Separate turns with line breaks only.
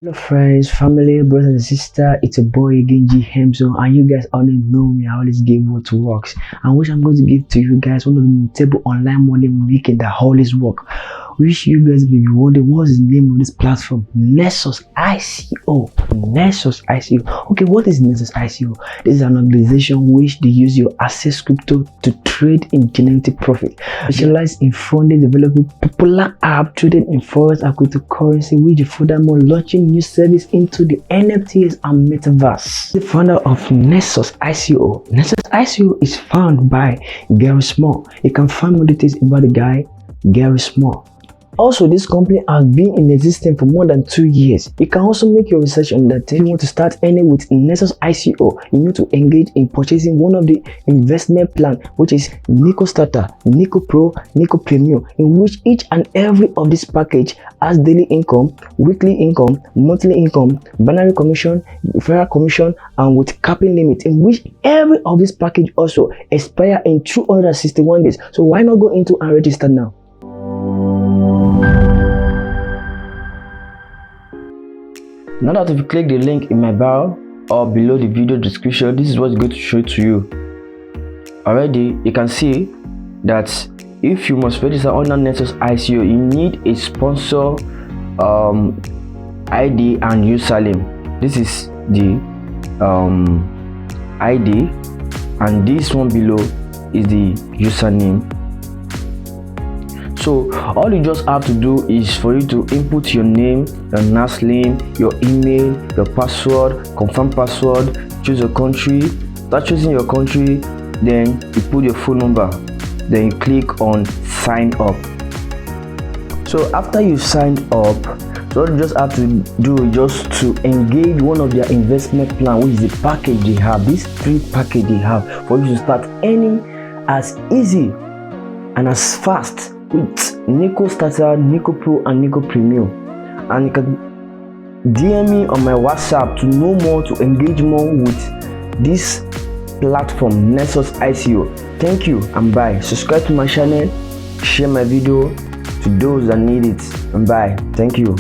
Hello friends, family, brothers and sisters, it's a boy again, G Hemso, and you guys already know me. I always give what works, and which I'm going to give to you guys one of the notable online money making that always work. Which you guys may be wondering, what's the name of this platform? NexusICO. NexusICO. Okay, what is NexusICO? This is an organization which they use your access crypto to trade in generating profit. Specialized in funding, developing popular app trading in forex and cryptocurrency, which furthermore launching new service into the NFTs and Metaverse. The founder of NexusICO. NexusICO is founded by Gary Small. You can find more details about the guy, Gary Small. Also, this company has been in existence for more than 2 years. You can also make your research on that. If you want to start any with NexusICO, you need to engage in purchasing one of the investment plan, which is NICO Starter, NICO Pro, NICO Premium, in which each and every of this package has daily income, weekly income, monthly income, binary commission, referral commission, and with capping limit, in which every of this package also expire in 261 days. So why not go into and register now? Now that if you click the link in my bio or below the video description, this is what's going to show to you. Already, you can see that if you must register under NexusICO, you need a sponsor ID and username. This is the ID, and this one below is the username. So all you just have to do is for you to input your name, your last name, your email, your password, confirm password, choose your country, start choosing your country, then you put your phone number, then you click on sign up. So after you signed up, so what you just have to do is just to engage one of their investment plan, which is the package they have. These 3 package they have for you to start earning as easy and as fast with NICO Starter, NICO Pro, and NICO Premium. And you can DM me on my WhatsApp to know more, to engage more with this platform, NexusICO. Thank you and bye. Subscribe to my channel, share my video to those that need it, and bye. Thank you.